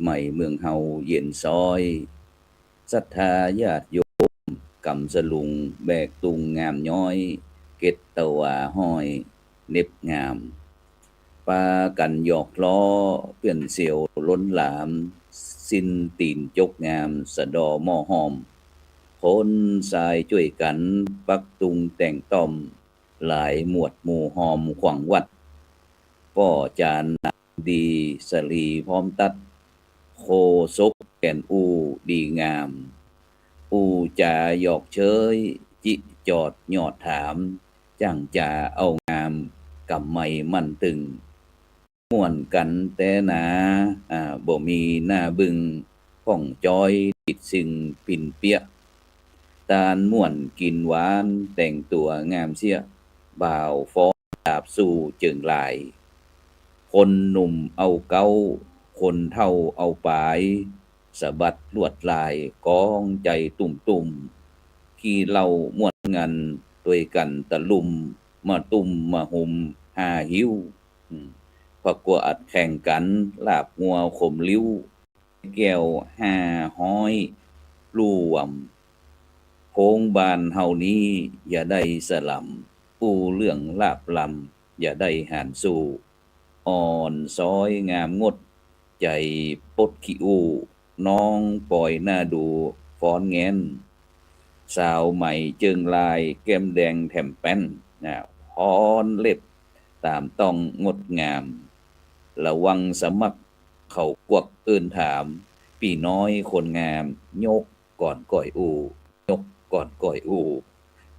ใหม่เมืองเฮาเย็นซอยศรัทธาญาติโยมกำสลุงแบกตุงงามย้อยเก็ดตะวาห้อยเน็บงามปากันหยอกล้อเพื่อนเสียวล้นหลามสิ้นตีนจกงามสะดอหม้อหอมคนสายช่วยกันปักตุงแต่งต้อมหลายหมวดหมู่หอมขวังวัดป่อจานดีสลีพร้อมตัดโคซกแก่นอูดีงามอูจาหยอกเชยจิจอดหยอดถามจ้างจาเอางามกำไม่มั่นตึงม่วนกันแต่หนาบ่มีหน้าบึงพ่องจอยติดซึ่งปิ่นเปียตาลม่วนกินหวานแต่งตัวงามเสียบ่าวฟ้อนดาบสู่จึงลายคนหนุ่มเอาเก้าคนเท่าเอาปลายสะบัดลวดลายกองใจตุ่มที่เล่าม่วนงันด้วยกันตะลุมมาตุ่มมาหุมหาหิวประกวดแข่งกันลาบงัวขมลิ้วแก้วห้าห้อยรวมโพงบานเฮานี้อย่าได้สลัมปูเรื่องลาบลำอย่าได้หานสู่อ่อนซอยงามงดใจปดขี้อูน้องปล่อยหน้าดูฟ้อนแงนสาวใหม่เจิงลายแก้มแดงแถมแป้นพรเล็บตามต้องงดงามระวังสมัครเขากวักเอินถามปีน้อยคนงามยกก่อนก่อยอูยกก่อนก่อยอู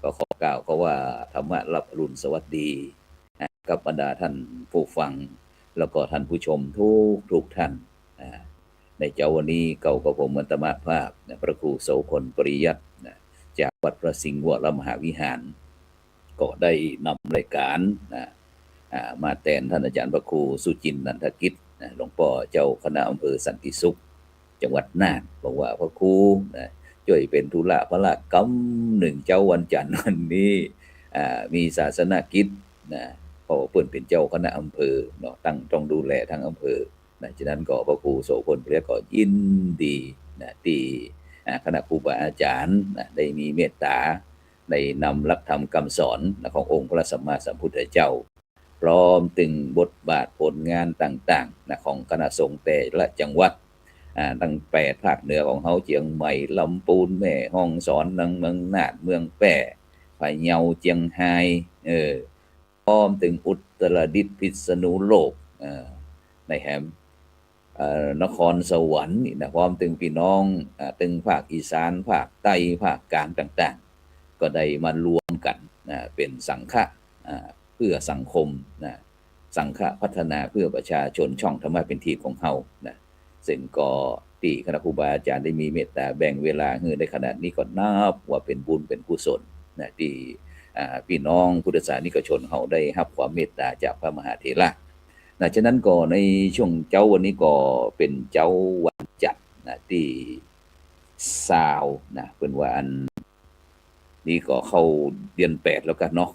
ก็ขอกล่าวเขาว่าธรรมะรับอรุณสวัสดีกับบรรดาท่านผู้ฟังแล้วก็ท่านผู้ชมทุกท่านในเจ้าวันนี้เก่ากับผมอัตมาภาพพระครูโสพลปริยัติจากวัดพระสิงห์วรมหาวิหารก็ได้นำรายการมาแทนท่านอาจารย์พระครูสุจินต์นันทกิจหลวงพ่อเจ้าคณะอำเภอสันติสุขจังหวัดน่านบอกว่าพระครูช่วยเป็นธุระพระกรรมหนึ่งเจ้าวันจันทร์วันนี้มีศาสนกิจเพราะเปิ่นเป็นเจ้าคณะอำเภอเนาะตั้งต้องดูแลทั้งอำเภอฉะนั้นก็พระครูโสพลเรียกก็ยินดีที่คณะครูบาอาจารย์ได้มีเมตตาได้นำหลักธรรมคำสอนขององค์พระสัมมาสัมพุทธเจ้าพร้อมถึงบทบาทผลงานต่างๆของคณะสงฆ์แต่ละจังหวัดตั้ง8ภาคเหนือของเฮาเชียงใหม่ลำพูนแม่ฮ่องสอนนังเมืองน่านเมืองแปร่พะเยาเจียงไฮ้พร้อมถึงอุตรดิตถ์พิษณุโลกในแหมนครสวรรค์นี่นะพร้อมถึงพี่น้องถึงภาคอีสานภาคใต้ภาคกลางต่างๆก็ได้มารวมกันเป็นสังฆะเพื่อสังคมสังฆะพัฒนาเพื่อประชาชนช่องธรรมะเป็นที่ของเฮาซึ่งก็ที่คณะครูบาอาจารย์ได้มีเมตตาแบ่งเวลาให้ได้ขนาดนี้ก็นับว่าเป็นบุญเป็นกุศลที่พี่น้องพุทธศาสนิกชนเฮาได้รับความเมตตาจากพระมหาเถระฉะนั้นก็ในช่วงเจ้าวันนี้ก็เป็นเจ้าวันจันทร์ที่20เพิ่นว่าอันนี้ก็เข้าเดือน8แล้วกันเนาะ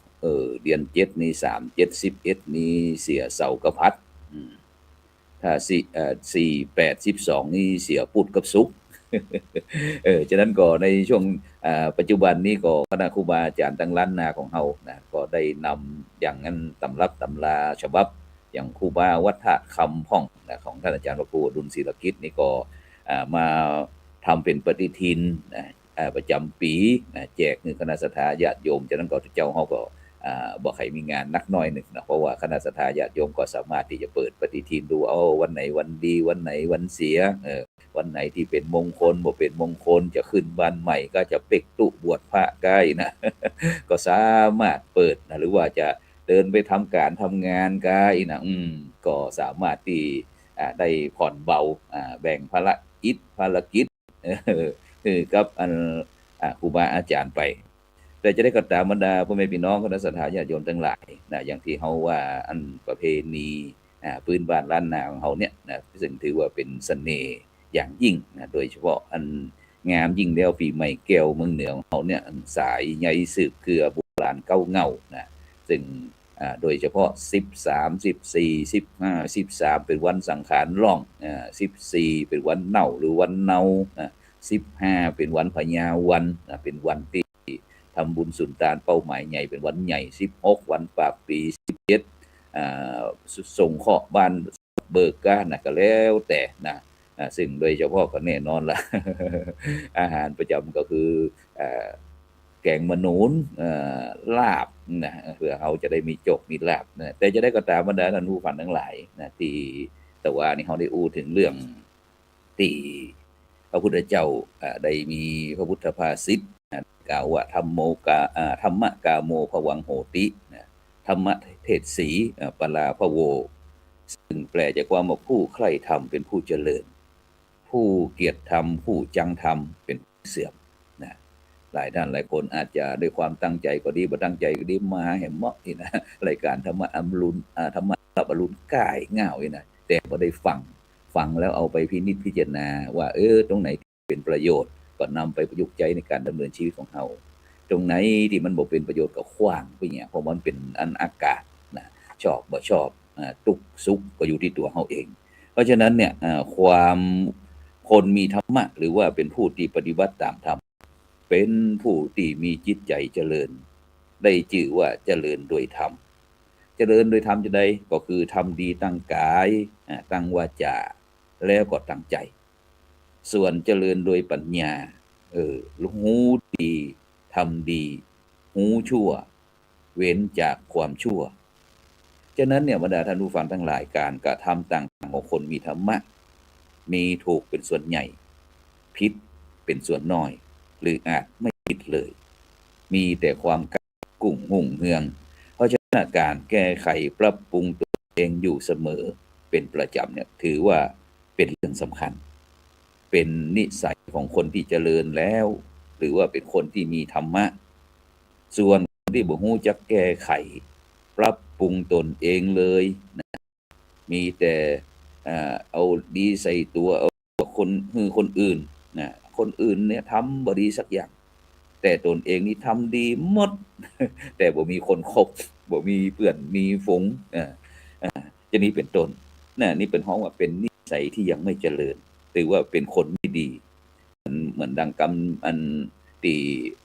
เดือน7นี่3 7 11นี่เสียเสาร์กับพัดถ้า4 8 12นี่เสียพุธกับศุกร์ฉะนั้นก็ในช่วงปัจจุบันนี้ก็คณะครูบาอาจารย์ทั้งล้านนาของเฮาก็ได้นำอย่างนั้นตำรับตำราฉบับอย่างครูบาวัฒคำพ่องของท่านอาจารย์พระครูอดุลศิลกิจนี่ก็มาทำเป็นปฏิทินประจำปีแจกให้คณะสัตยาญาติโยมฉะนั้นก็เจ้าเฮาก็บ่ใครมีงานนักน้อยหนึ่งเพราะว่าคณะสัตยาญาติโยมก็สามารถที่จะเปิดปฏิทินดูวันไหนวันดีวันไหนวันเสียวันไหนที่เป็นมงคลบ่เป็นมงคลจะขึ้นบ้านใหม่ก็จะเป็กตุบวชพระใกล้นะ ก็สามารถเปิดหรือว่าจะเดินไปทำการทำงานใกล้นะก็สามารถที่ได้ผ่อนเบาแบ่งภารกิจกับครูบาอาจารย์ไปแต่จะได้กระตามบรรดาพ่อแม่พี่น้องคณะสัตยาญาติโยมทั้งหลายอย่างที่เฮาว่าอันประเพณีพื้นบ้านล้านนาของเฮาเนี่ยซึ่งถือว่าเป็นเสน่ห์อย่างยิ่งโดยเฉพาะอันงามยิ่งแล้วฝีไม้แก้วเมืองเหนือของเฮาเนี่ยสายใยสืบเครือโบราณเก่าเงาซึ่ง โดยเฉพาะ13 14 15 13เป็นวันสังขารล่อง14เป็นวันเน่าหรือวันเนา15เป็นวันพญาวันเป็นวันที่ทำบุญสุนทานเป้าหมายใหญ่เป็นวันใหญ่16วันปากปี17ส่งเคราะห์บ้านเบิกกานะก็แล้วแต่นะซึ่งโดยเฉพาะก็แน่นอนละอาหารประจำก็คือแกงมะนูนลาบนะเพื่อเราจะได้มีโจกมีลาบนะแต่จะได้ก็ตามบรรดาท่านผู้ฟังทั้งหลายนะที่แต่ว่านี่เราได้อู้ถึงเรื่องที่พระพุทธเจ้าได้มีพระพุทธภาษิตกล่าวว่าธรรมะกาโมภวังโหติธรรมะเทศสีปลาภโวซึ่งแปลจากความว่าผู้ใคร่ธรรมเป็นผู้เจริญผู้เกียรติธรรมผู้จังธรรมเป็นเสื่อมนะหลายท่านหลายคนอาจจะด้วยความตั้งใจก็ดีบ่ตั้งใจก็ดีมาแห่เหมาะนี่นะรายการธรรมะอรุณธรรมะรับอรุณกายง่าวนี่นะแต่บ่ได้ฟังแล้วเอาไปพินิจพิจารณาว่าตรงไหนเป็นประโยชน์ก็นำไปประยุกต์ใช้ในการดำเนินชีวิตของเราตรงไหนที่มันบ่เป็นประโยชน์ก็ขว้างไปเนี่ยเพราะมันเป็นอันอากาศนะชอบบ่ชอบตุกสุขก็อยู่ที่ตัวเราเองเพราะฉะนั้นเนี่ยความคนมีธรรมะหรือว่าเป็นผู้ที่ปฏิบัติตามธรรมเป็นผู้ที่มีจิตใจเจริญได้ชื่อว่าเจริญโดยธรรมเจริญโดยธรรมจะได้ก็คือทำดีตั้งกายตั้งวาจาแล้วก็ตั้งใจส่วนเจริญโดยปัญญาหูดีทำดีหูชั่วเว้นจากความชั่วฉะนั้นเนี่ยบรรดาท่านผู้ฟังทั้งหลายการกระทำต่างๆของคนมีธรรมะมีถูกเป็นส่วนใหญ่ผิดเป็นส่วนน้อยหรืออาจไม่ผิดเลยมีแต่ความกุ้งหุ่งเฮืองเพราะฉะนั้นการแก้ไขปรับปรุงตัวเองอยู่เสมอเป็นประจำเนี่ยถือว่าเป็นเรื่องสำคัญเป็นนิสัยของคนที่เจริญแล้วหรือว่าเป็นคนที่มีธรรมะส่วนที่บ่ฮู้จักแก้ไขปรับปรุงตนเองเลยนะมีแต่เอาดีใส่ตัวเอาคนอื่นนะคนอื่นเนี่ยทำบ่ดีสักอย่างแต่ตนเองนี่ทำดีหมด แต่บ่มีคนคบบ่มีเพื่อนมีฝูงจะนี้เป็นต้นนี่เป็นฮ้องว่าเป็นนิสัยที่ยังไม่เจริญหรือว่าเป็นคนไม่ดีเหมือนดังคำอันที่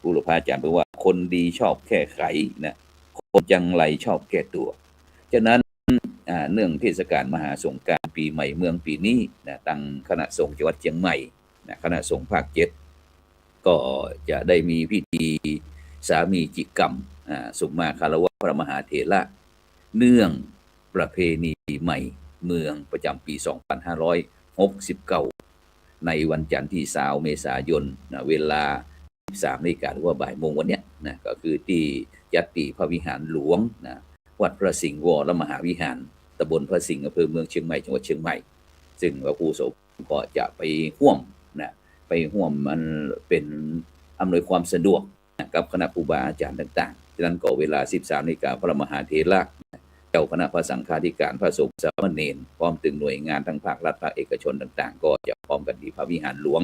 บุรพาจารย์บอกว่าคนดีชอบแก้ไขนะคนจังไรชอบแก้ตัวฉะนั้นเนื่องเทศกาลมหาสงกรานต์ปีใหม่เมืองปีนี้นะตั้งคณะสงฆ์จังหวัดเชียงใหม่นะคณะสงฆ์ภาค7ก็จะได้มีพิธีสามีจิกรรมสุมาคารวะพระมหาเถระเนื่องประเพณีใหม่เมืองประจำปี2569ในวันจันทร์ที่20เมษายนนะเวลา 13 นาฬิกาหรือว่าบ่ายโมงวันเนี้ยนะก็คือที่ยัตติพระวิหารหลวงนะวัดพระสิงห์วรมหาวิหารตำบลพระสิงห์อำเภอเมืองเชียงใหม่จังหวัดเชียงใหม่ซึ่งพระครูโสพลก็จะไปร่วมมันเป็นอำนวยความสะดวกกับคณะครูบาอาจารย์ต่างๆฉะนั้นก็เวลา 13 นาฬิกาพระมหาเถระเจ้าคณะพระสังฆาธิการพระสงฆ์สามเณรพร้อมถึงหน่วยงานทั้งภาครัฐภาคเอกชนต่างๆก็จะพร้อมกันที่พระวิหารหลวง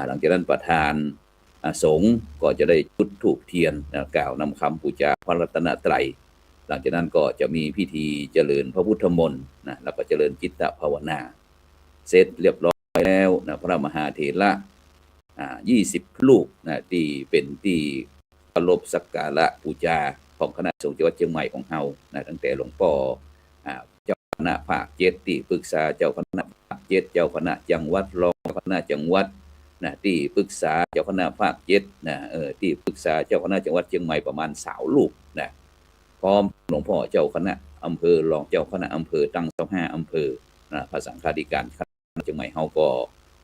หลังจากนั้นประธานสงฆ์ก็จะได้จุดธูปเทียนกล่าวนำคำบูชาพระรัตนตรัยหลังจากนั้นก็จะมีพิธีเจริญพระพุทธมนต์แล้วก็เจริญจิตภาวนาเสร็จเรียบร้อยแล้วพระมหาเถระ20 ลูกที่เป็นที่เคารพสักการะบูชาของคณะสงฆ์จังหวัดเชียงใหม่ของเฮาตั้งแต่หลวงพ่อเจ้าคณะภาค7ที่ปรึกษาเจ้าคณะภาค7เจ้าคณะจังหวัดรองคณะจังหวัดที่ปรึกษาเจ้าคณะภาค7ที่ปรึกษาเจ้าคณะจังหวัดเชียงใหม่ประมาณ20 ลูกพร้อมหลวงพ่อเจ้าคณะอำเภอรองเจ้าคณะอำเภอตั้ง25 อำเภอพระสังฆาธิการคณะเชียงใหม่เฮาก็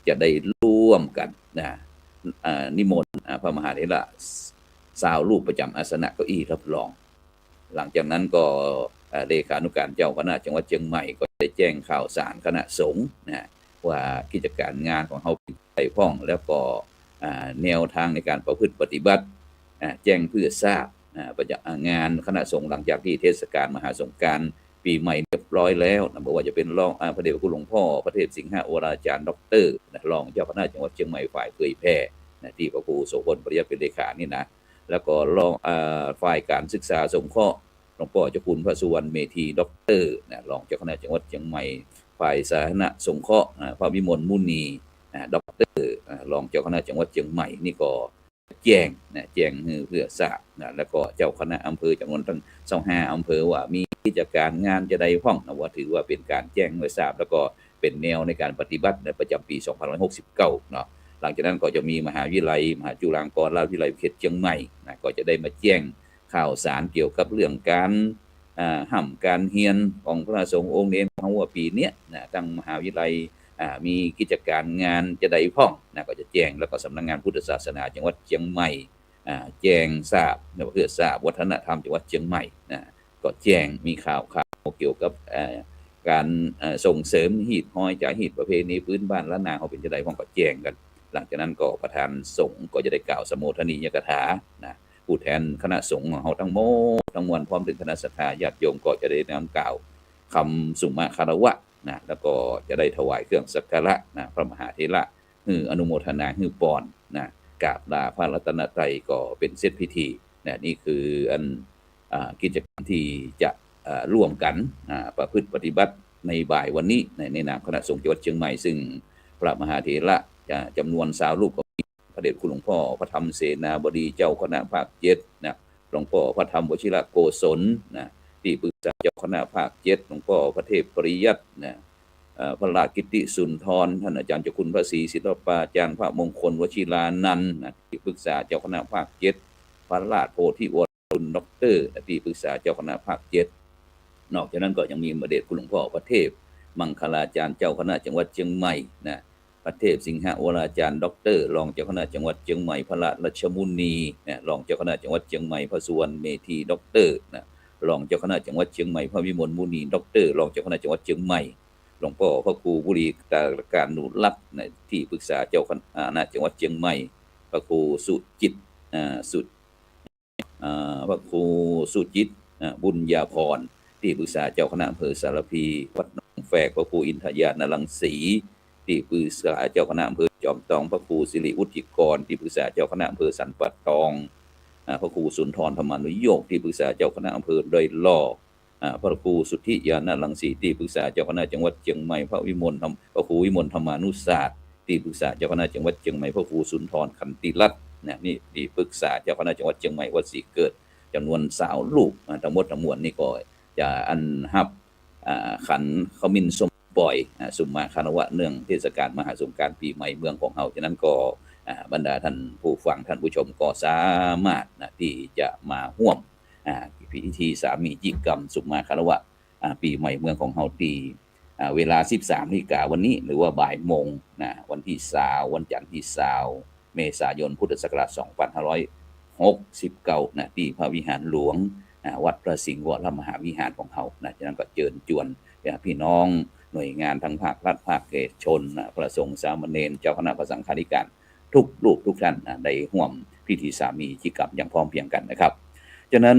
จะได้ร่วมกันนิมนต์พระมหาเถระ20 รูปประจำอาสนะเก้าอี้รับรองหลังจากนั้นก็เลขานุการเจ้าคณะจังหวัดเชียงใหม่ก็ได้แจ้งข่าวสารคณะสงฆ์ว่ากิจการงานของเฮาไปพ้องแล้วก็แนวทางในการประพฤติปฏิบัติแจ้งเพื่อทราบประจักษ์งานคณะสงฆ์หลังจากที่เทศกาลมหาสงกรานต์ปีใหม่เรียบร้อยแล้วบอกว่าจะเป็นรองพระเดชพระคุณหลวงพ่อพระเทพสิงหวราจารย์ดร.รองเจ้าคณะจังหวัดเชียงใหม่ฝ่ายเผยแพร่ที่พระครูโสพลปริยเป็นเลขานี่นะแล้วก็รองฝ่ายการศึกษาสงเคราะห์ หลวงพ่อเจ้าคุณพระสุวรรณเมธีด็อกเตอร์รองเจ้าคณะจังหวัดเชียงใหม่ฝ่ายสาธารณสงเคราะห์พระวิมลมุนีด็อกเตอร์รองเจ้าคณะจังหวัดเชียงใหม่นี่ก็แจ้งแจ้งเพื่อทราบแล้วก็เจ้าคณะอำเภอจำนวนทั้ง25อำเภอว่ามีกิจการงานจะใดพ้องว่าถือว่าเป็นการแจ้งไว้ทราบแล้วก็เป็นแนวในการปฏิบัติในประจำปี2569เนาะหลังจากนั้นก็จะมีมหาวิทยาลัยมหาจุฬาลงกรณราชวิทยาลัยเขตเชียงใหม่ก็จะได้มาแจ้งข่าวสารเกี่ยวกับเรื่องการห้ำการเรียนของพระสงฆ์องค์เนรของว่าปีนี้ทางมหาวิทยาลัยมีกิจการงานจะใดพ้องก็จะแจ้งแล้วก็สำนักงานพุทธศาสนาจังหวัดเชียงใหม่แจ้งทราบเพื่อทราบวัฒนธรรมจังหวัดเชียงใหม่ก็แจ้งมีข่าวเกี่ยวกับการส่งเสริมหีดห้อยจากหีดประเพณีพื้นบ้านล้านนาเขาเป็นจะใดพ้องก็แจ้งกันหลังจากนั้นก็ประธานสงฆ์ก็จะได้กล่าวสมโภชนียกถาผู้แทนคณะสงฆ์ของเราทั้งหมดทั้งมวลพร้อมถึงคณะศรัทธาญาติโยมก็จะได้นำกล่าวคำสุมาคารวะแล้วก็จะได้ถวายเครื่องสักการะพระมหาเถระอนุโมทนาปอนกราบลาพระรัตนตรัยก็เป็นเสร็จพิธีนี่คือกิจกรรมที่จะร่วมกันประพฤติปฏิบัติในบ่ายวันนี้ในนามคณะสงฆ์จังหวัดเชียงใหม่ซึ่งพระมหาเถระจำนวน20รูปพระเดชคุณหลวงพ่อพระธรรมเสนาบดีเจ้าคณะภาค7หลวงพ่อพระธรรมวชิรโกศลที่ปรึกษาเจ้าคณะภาค7หลวงพ่อพระเทพปริยัติพระราชกิตติสุนทรท่านอาจารย์เจ้าคุณพระศรีศิลปาจารย์พระมงคลวชิรานันท์ที่ปรึกษาเจ้าคณะภาค7พระราชโพธิวรคุณด็อกเตอร์ที่ปรึกษาเจ้าคณะภาค7นอกจากนั้นก็ยังมีพระเดชคุณหลวงพ่อพระเทพมังคลาจารย์เจ้าคณะจังหวัดเชียงใหม่พระเทพสิงหวราจารย์ด็อกเตอร์รองเจ้าคณะจังหวัดเชียงใหม่พระราชมุนีรองเจ้าคณะจังหวัดเชียงใหม่พระสุวรรณเมธีด็อกเตอร์รองเจ้าคณะจังหวัดเชียงใหม่พระวิมลมุนีด็อกเตอร์รองเจ้าคณะจังหวัดเชียงใหม่หลวงพ่อพระครูบุรีการหนุรักษ์ที่ปรึกษาเจ้าคณะจังหวัดเชียงใหม่พระครูสุจิตพระครูสุจิตบุญญาภรณ์ที่ปรึกษาเจ้าคณะอำเภอสารพีวัดหนองแฝกพระครูอินทยานรังสีที่ปรึกษาเจ้าคณะอำเภอจอมทองพระครูสิริวุฒิกรที่ปรึกษาเจ้าคณะอำเภอสันป่าตองพระครูสุนทรธรรมานุโยคที่ปรึกษาเจ้าคณะอำเภอดอยล่อพระครูสุทธิยานรังสีที่ปรึกษาเจ้าคณะจังหวัดเชียงใหม่พระครูวิมลธรรมานุศาสตร์ที่ปรึกษาเจ้าคณะจังหวัดเชียงใหม่พระครูสุนทรขันติรัตน์นี่ที่ปรึกษาเจ้าคณะจังหวัดเชียงใหม่วัดศรีเกิดจำนวน20รูปทั้งหมดทั้งมวลนี่ก็จะอันฮับขันขมิ้นสมปล่อยสุมาคารวะเนื่องเทศกาลมหาสงกรานต์ปีใหม่เมืองของเฮาฉะนั้นก็บรรดาท่านผู้ฟังท่านผู้ชมก็สามารถที่จะมาร่วมพิธีสามีจิกรรมสุมาคารวะปีใหม่เมืองของเฮาที่เวลา 13 นาฬิกาวันนี้หรือว่าบ่ายโมงวันที่20วันจันทร์ที่20เมษายนพุทธศักราช2569ที่พระวิหารหลวงวัดพระสิงห์วรมหาวิหารของเฮาฉะนั้นก็เชิญชวนพี่น้องหน่วยงานทั้งภาครัฐภาคเอกชนพระสงฆ์สามเณรเจ้าคณะพระสังฆาธิการทุกรูปทุกท่านได้ร่วมพิธีสามีจิกรรมอย่างพร้อมเพรียงกันนะครับฉะนั้น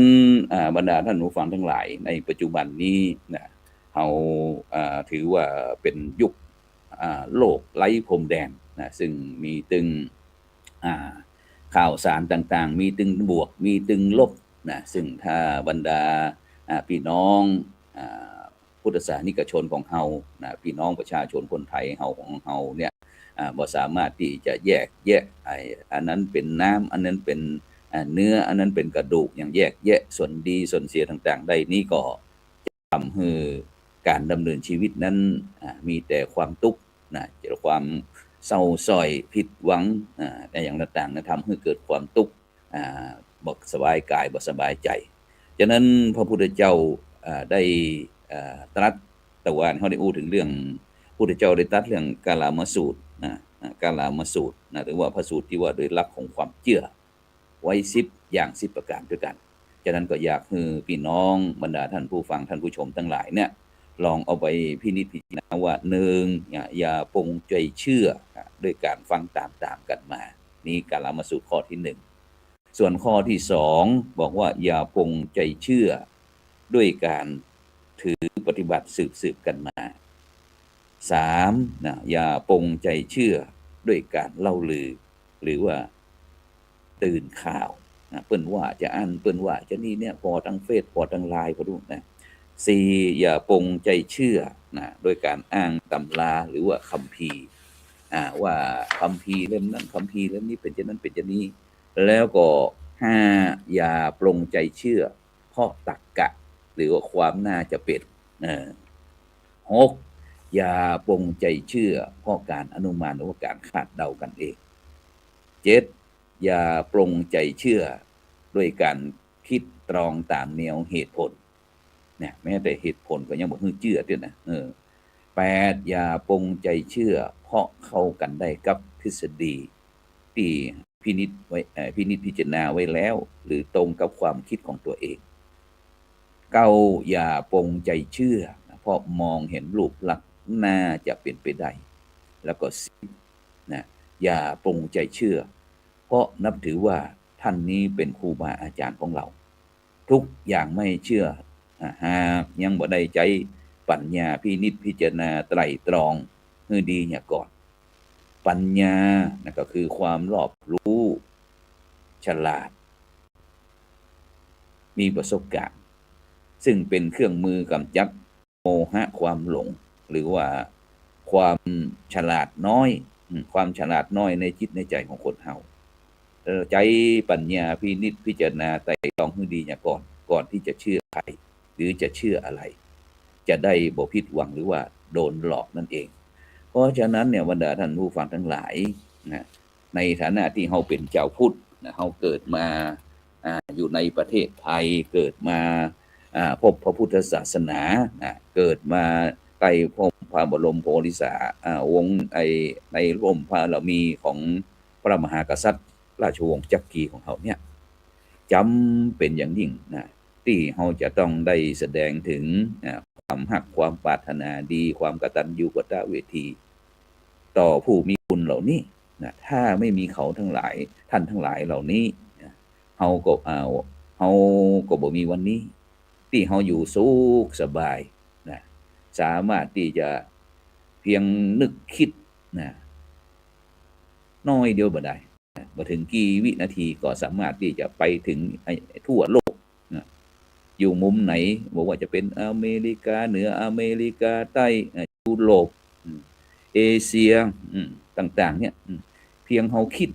บรรดาท่านผู้ฟังทั้งหลายในปัจจุบันนี้เราถือว่าเป็นยุคโลกไร้พรมแดนซึ่งมีตึงข่าวสารต่างๆมีตึงบวกมีตึงลบซึ่งถ้าบรรดาพี่น้องพุทธศาสนิกชนของเฮาพี่น้องประชาชนคนไทยเฮาของเฮาเนี่ยบ่สามารถที่จะแยกแยะอันนั้นเป็นน้ำอันนั้นเป็นเนื้ออันนั้นเป็นกระดูกอย่างแยกแยะส่วนดีส่วนเสียต่างๆได้นี่ก็ทำให้การดำเนินชีวิตนั้นมีแต่ความทุกข์ความเศร้าส้อยผิดหวังอย่างต่างๆทำให้เกิดความทุกข์บ่สบายกายบ่สบายใจฉะนั้นพระพุทธเจ้าได้ตรัสแต่ว่าเขาได้อู้ถึงเรื่องพุทธเจ้าได้ตรัสเรื่องกาลามสูตรกาลามสูตรหรือว่าพระสูตรที่ว่าโดยหลักของความเชื่อไว้10อย่าง10ประการด้วยกันฉะนั้นก็อยากให้พี่น้องบรรดาท่านผู้ฟังท่านผู้ชมทั้งหลายเนี่ยลองเอาไปพินิจพิจารณาว่า1อย่าปงใจเชื่อด้วยการฟังตามๆกันมานี่กาลามสูตรข้อที่1ส่วนข้อที่2บอกว่าอย่าปงใจเชื่อด้วยการถือปฏิบัติสืบกันมา3อย่าปงใจเชื่อด้วยการเล่าลือหรือว่าตื่นข่าว เปิ้นว่าจะอั้นเปิ้นว่าจะนี่เนี่ยพอทั้งเฟซพอทั้ง LINE พอดูนะ4อย่าปลงใจเชื่อนะโดยการอ้างตำราหรือว่าคัมภีร์ว่าคัมภีร์เล่มนั้นคัมภีร์เล่มนี้เป็นอย่างนั้นเป็นอย่างนี้แล้วก็5อย่าปลงใจเชื่อเพราะตรรกะหรือว่าความน่าจะเป็น6อย่าปลงใจเชื่อเพราะการอนุมานหรือว่าการคาดเดากันเอง7อย่าปลงใจเชื่อด้วยการคิดตรองตามแนวเหตุผลเนี่ยแม้แต่เหตุผลก็ยังบ่ฮื้อเชื่อด้วยนะ8อย่าปลงใจเชื่อเพราะเข้ากันได้กับทฤษฎีที่พินิจไว้พินิจพิจารณาไว้แล้วหรือตรงกับความคิดของตัวเอง9อย่าปลงใจเชื่อเพราะมองเห็นรูปลักษณ์น่าจะเป็นไปได้แล้วก็10นะอย่าปลงใจเชื่อเพราะนับถือว่าท่านนี้เป็นครูบาอาจารย์ของเราทุกอย่างไม่เชื่อหากยังบ่ได้ใจปัญญาพินิจพิจารณาไตร่ตรองให้ดีเนี่ยก่อนปัญญานั่นก็คือความรอบรู้ฉลาดมีประสบการณ์ซึ่งเป็นเครื่องมือกำจัดโมหะความหลงหรือว่าความฉลาดน้อยความฉลาดน้อยในจิตในใจของคนเฮาใจปัญญาพินิจพิจารณาไตร่ตรองให้ดีเนี่ยก่อนที่จะเชื่อใครหรือจะเชื่ออะไรจะได้บ่ผิดหวังหรือว่าโดนหลอกนั่นเองเพราะฉะนั้นเนี่ยบรรดาท่านผู้ฟังทั้งหลายนะในฐานะที่เฮาเป็นชาวพุทธนะเฮาเกิดมาอยู่ในประเทศไทยเกิดมาพบพระพุทธศาสนาเกิดมาใกล้พระบรมโพธิสาวงศ์ในร่มพระบารมีของพระมหากษัตริย์ราชวงศ์จักรีของเฮาเนี่ยจำเป็นอย่างยิ่งนะที่เฮาจะต้องได้แสดงถึงความรักความปรารถนาดีความกตัญญูกตเวทีต่อผู้มีคุณเหล่านี้นะถ้าไม่มีเขาทั้งหลายท่านทั้งหลายเหล่านี้เฮาก็บ่มีวันนี้ที่เฮาอยู่สุขสบายนะสามารถที่จะเพียงนึกคิดนะน้อยเดียวบ่ได้บ่ถึงกี่วินาทีก็สามารถที่จะไปถึงทั่วโลกอยู่มุมไหนบอกว่าจะเป็นอเมริกาเหนืออเมริกาใต้ยุโรปเอเชียต่างๆเนี่ยเพียงเฮาคิด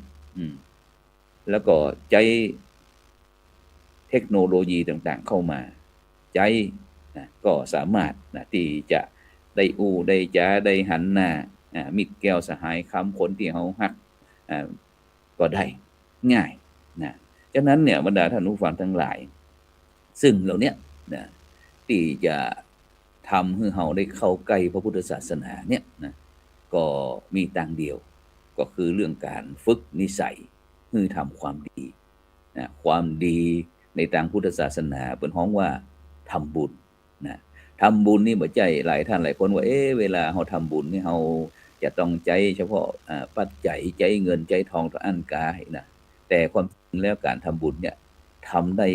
แล้วก็ใจเทคโนโลยีต่างๆเข้ามาใจก็สามารถที่จะได้อู้ได้จาได้หันหน้ามิตรแก้วสหายคำคนที่เฮาฮักก็ได้ง่ายนะฉะนั้นเนี่ยบรรดาท่านผู้ฟังทั้งหลายซึ่งเหล่านี้นะที่จะทำให้เฮาได้เข้าใกล้พระพุทธศาสนาเนี่ยนะก็มีทางเดียวก็คือเรื่องการฝึกนิสัยให้ทำความดีนะความดีในทางพุทธศาสนาเปิ้นฮ้องว่าทำบุญนะทำบุญนี่บ่ใช่หลายท่านหลายคนว่าเวลาเฮาทำบุญนี่เฮาจะต้องใจเฉพาะปัจจัยใจเงินใจทองต่ออันกายนะแต่ความจริงแล้วการทำบุญเนี่ยทำได้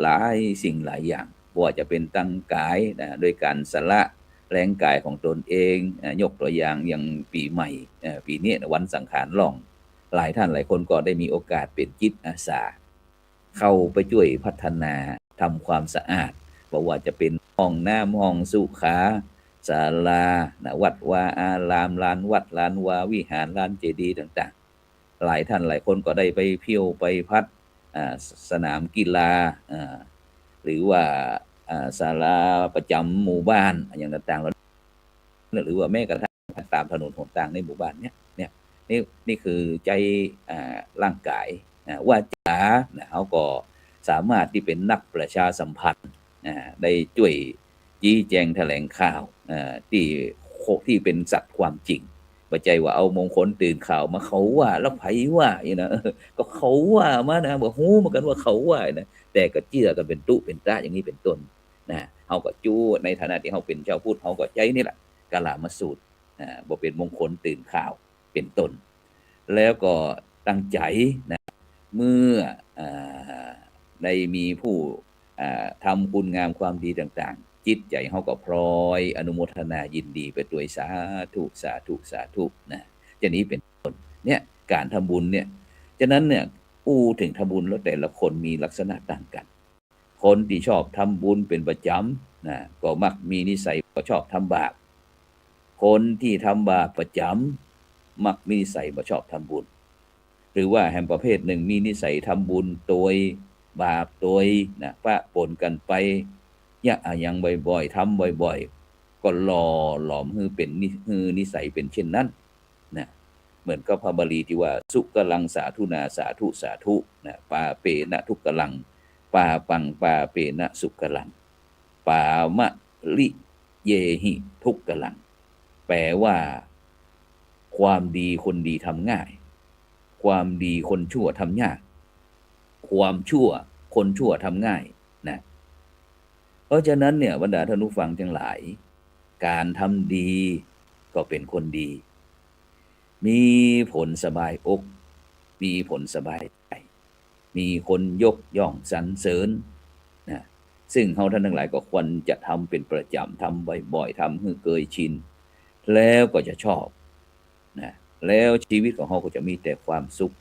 หลายสิ่งหลายอย่างบ่ว่าจะเป็นตั้งกายนะโดยการสละแรงกายของตนเองยกตัวอย่างอย่างปีใหม่ปีนี้วันสังขารล่องหลายท่านหลายคนก็ได้มีโอกาสเป็นจิตอาสาเข้าไปช่วยพัฒนาทำความสะอาดบ่ว่าจะเป็นห้องน้ำห้องสุขาศาลาวัดวาอารามลานวัดลานวาวิหารลานเจดีย์ต่างๆหลายท่านหลายคนก็ได้ไปเที่ยวไปพัดสนามกีฬาหรือว่าศาลาประจำหมู่บ้านอย่างต่างๆหรือว่าแม้กระทั่งตามถนนหนทางในหมู่บ้านเนี่ยนี่คือใจร่างกายวาจาเขาก็สามารถที่เป็นนักประชาสัมพันธ์ได้ช่วยชี้แจงแถลงข่าวที่เป็นสัตย์ความจริงบ่ใช่ว่าเอามงคลตื่นข่าวมาเขาว่าแล้วไผว่าอย่างนะก็เขาว่ามานะบ่ฮู้เหมือนกันว่าเขาว่านะแต่ก็เชื่อกันเป็นตุเป็นตะอย่างนี้เป็นต้นนะเฮาก็จู้ในฐานะที่เฮาเป็นชาวพุทธเฮาก็ใจนี่แหละกาลามสูตรบ่เป็นมงคลตื่นข่าวเป็นต้นแล้วก็ตั้งใจนะเมื่อได้มีผู้ทำคุณงามความดีต่างๆจิตใจเฮาก็พลอยอนุโมทนายินดีไปด้วยสาธุสาธุสาธุนะจะนี้เป็นต้นเนี่ยการทำบุญเนี่ยฉะนั้นเนี่ย ถึงทำบุญแล้วแต่ละคนมีลักษณะต่างกันคนที่ชอบทำบุญเป็นประจำนะก็มักมีนิสัยบ่ชอบทำบาปคนที่ทำบาปประจำมักมีนิสัยบ่ชอบทำบุญหรือว่าแห่งประเภทหนึ่งมีนิสัยทำบุญโดยบาปโดยนะปะปนกันไปอย่างบ่อยๆทำบ่อยๆก็หล่อหลอมให้เป็นนิสัยเป็นเช่นนั้นนะเหมือนกับพระบาลีที่ว่าสุกลังสาธุนาสาธุสาธุนะปาเปนะทุกกลังปาปังปาเปนะสุกลังปามะลิเยหิทุกกลังแปลว่าความดีคนดีทำง่ายความดีคนชั่วทำยากความชั่วคนชั่วทำง่ายนะเพราะฉะนั้นเนี่ยบรรดาท่านผู้ฟังทั้งหลายการทำดีก็เป็นคนดีมีผลสบายอกมีผลสบายใจมีคนยกย่องสรรเสริญนะซึ่งเฮาท่านทั้งหลายก็ควรจะทำเป็นประจำทำบ่อยๆทำให้เคยชินแล้วก็จะชอบนะแล้วชีวิตของเฮาก็จะมีแต่ความสุข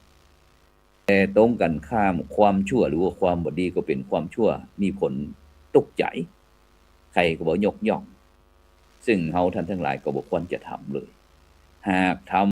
แต่ตรงกันข้ามความชั่วหรือว่าความบ่ดีก็เป็นความชั่วมีผลตกใจใครก็บ่ยกย่องซึ่งเฮาท่านทั้งหลายก็บ่ควรจะทำเลยหากทำ